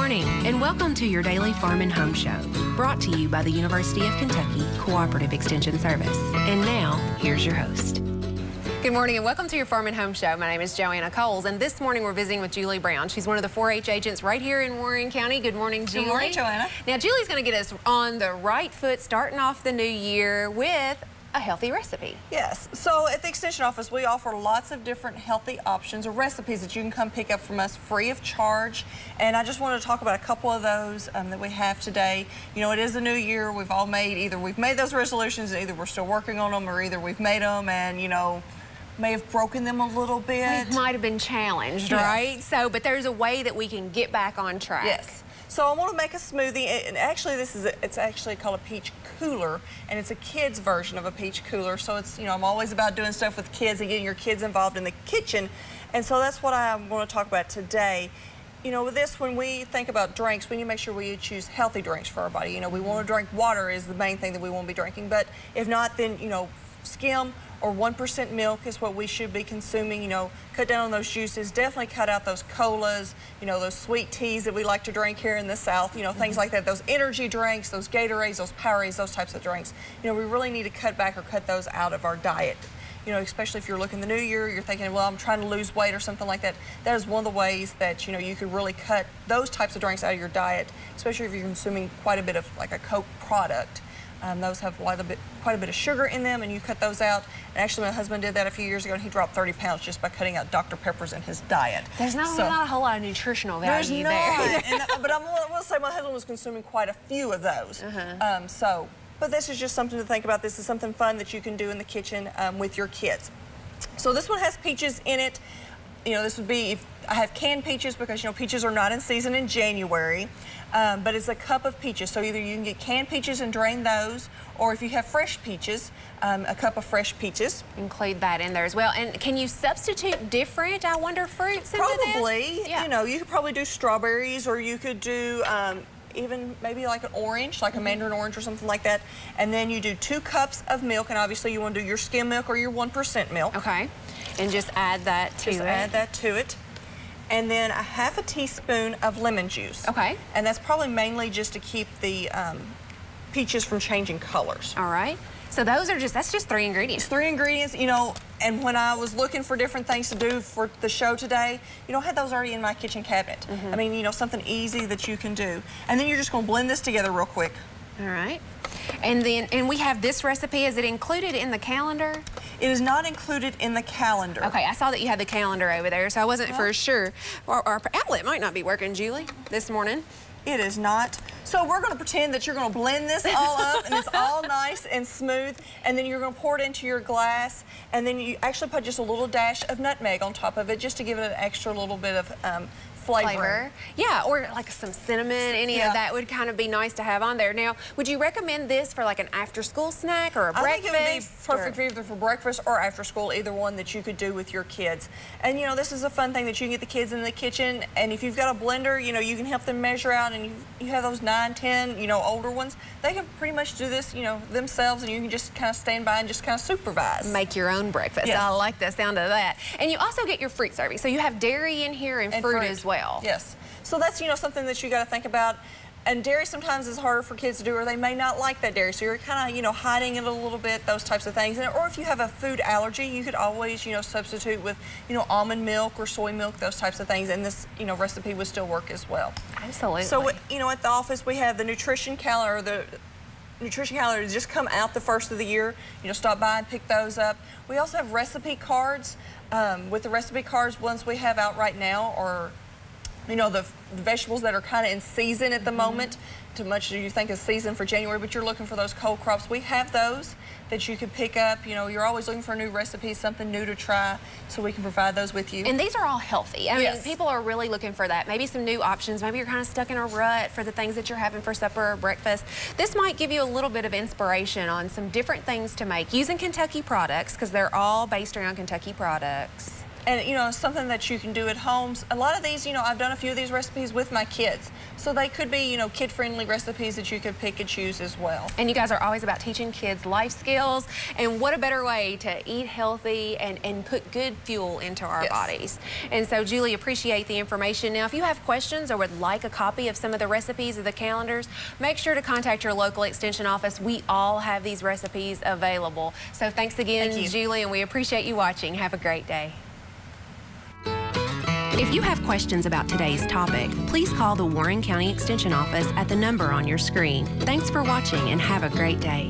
morning, and welcome to your daily Farm and Home Show, brought to you by the University of Kentucky Cooperative Extension Service. And now, here's your host. Good morning and welcome to your Farm and Home Show. My name is Joanna Coles, and this morning we're visiting with Julie Brown. She's one of the 4-H agents right here in Warren County. Good morning, Julie. Good morning, Joanna. Now, Julie's going to get us on the right foot, starting off the new year with a healthy recipe. Yes, so at the Extension office, we offer lots of different healthy options or recipes that you can come pick up from us free of charge. And I just wanted to talk about a couple of those that we have today. You know, it is a new year. We've all made, either we've made those resolutions, either we're still working on them, or either we've made them and, you know, may have broken them a little bit. It might have been challenged, yes. right? So, but there's a way that we can get back on track. Yes. So I want to make a smoothie, and actually it's actually called a peach cooler, and it's a kid's version of a peach cooler. So it's, you know, I'm always about doing stuff with kids and getting your kids involved in the kitchen, and so that's what I'm going to talk about today. You know, with this, when we think about drinks, we need to make sure we choose healthy drinks for our body. You know, we want to drink water is the main thing that we want to be drinking, but if not, then, you know, skim or 1% milk is what we should be consuming. You know, cut down on those juices, definitely cut out those colas, you know, those sweet teas that we like to drink here in the South, you know, things like that, those energy drinks, those Gatorades, those Powerades, those types of drinks. You know, we really need to cut back or cut those out of our diet. You know, especially if you're looking the new year, you're thinking, well, I'm trying to lose weight or something like that. That is one of the ways that, you know, you could really cut those types of drinks out of your diet, especially if you're consuming quite a bit of like a Coke product. Those have quite a bit of sugar in them, and you cut those out. And actually, my husband did that a few years ago, and he dropped 30 pounds just by cutting out Dr. Peppers in his diet. There's not a whole lot of nutritional value there. But I will say my husband was consuming quite a few of those. But this is just something to think about. This is something fun that you can do in the kitchen with your kids. So this one has peaches in it. You know, this would be, if I have canned peaches because, you know, peaches are not in season in January, but it's a cup of peaches. So either you can get canned peaches and drain those, or if you have fresh peaches, a cup of fresh peaches. Include that in there as well. And can you substitute different, I wonder, fruits into this? Probably. Yeah. You know, you could probably do strawberries, or you could do even maybe like an orange, like a mandarin orange or something like that. And then you do 2 cups of milk, and obviously you want to do your skim milk or your 1% milk. Okay. And just add that to it. Just add that to it. And then a half a teaspoon of lemon juice. Okay. And that's probably mainly just to keep the peaches from changing colors. All right. So those are that's just 3 ingredients. It's 3 ingredients, you know, and when I was looking for different things to do for the show today, you know, I had those already in my kitchen cabinet. I mean, you know, something easy that you can do. And then you're just going to blend this together real quick. All right. And then, we have this recipe. Is it included in the calendar? It is not included in the calendar. Okay, I saw that you had the calendar over there, so I wasn't for sure. Our outlet might not be working, Julie, this morning. It is not. So we're going to pretend that you're going to blend this all up, and it's all nice and smooth, and then you're going to pour it into your glass, and then you actually put just a little dash of nutmeg on top of it just to give it an extra little bit of flavor. Yeah, or like some cinnamon, any of that would kind of be nice to have on there. Now, would you recommend this for like an after-school snack or a breakfast? I think it would be perfect either for breakfast or after school, either one that you could do with your kids. And you know, this is a fun thing that you can get the kids in the kitchen, and if you've got a blender, you know, you can help them measure out, and you have those 9, 10, you know, older ones, they can pretty much do this, you know, themselves, and you can just kind of stand by and just kind of supervise. Make your own breakfast. Yes. I like the sound of that. And you also get your fruit serving. So you have dairy in here and fruit as well. Yes. So that's, you know, something that you got to think about. And dairy sometimes is harder for kids to do, or they may not like that dairy. So you're kind of, you know, hiding it a little bit, those types of things. And, or if you have a food allergy, you could always, you know, substitute with, you know, almond milk or soy milk, those types of things. And this, you know, recipe would still work as well. Absolutely. So, you know, at the office, we have the nutrition calendar, just come out the first of the year. You know, stop by and pick those up. We also have recipe cards. With the recipe cards, ones we have out right now are, you know, the vegetables that are kind of in season at the moment. Too much as you think is season for January, but you're looking for those cold crops. We have those that you can pick up. You know, you're always looking for a new recipe, something new to try, so we can provide those with you. And these are all healthy. I mean, people are really looking for that. Maybe some new options. Maybe you're kind of stuck in a rut for the things that you're having for supper or breakfast. This might give you a little bit of inspiration on some different things to make using Kentucky products, because they're all based around Kentucky products. And, you know, something that you can do at home. A lot of these, you know, I've done a few of these recipes with my kids. So they could be, you know, kid-friendly recipes that you could pick and choose as well. And you guys are always about teaching kids life skills. And what a better way to eat healthy and put good fuel into our bodies. And so, Julie, appreciate the information. Now, if you have questions or would like a copy of some of the recipes or the calendars, make sure to contact your local extension office. We all have these recipes available. So thanks again, Julie, and we appreciate you watching. Have a great day. If you have questions about today's topic, please call the Warren County Extension Office at the number on your screen. Thanks for watching and have a great day.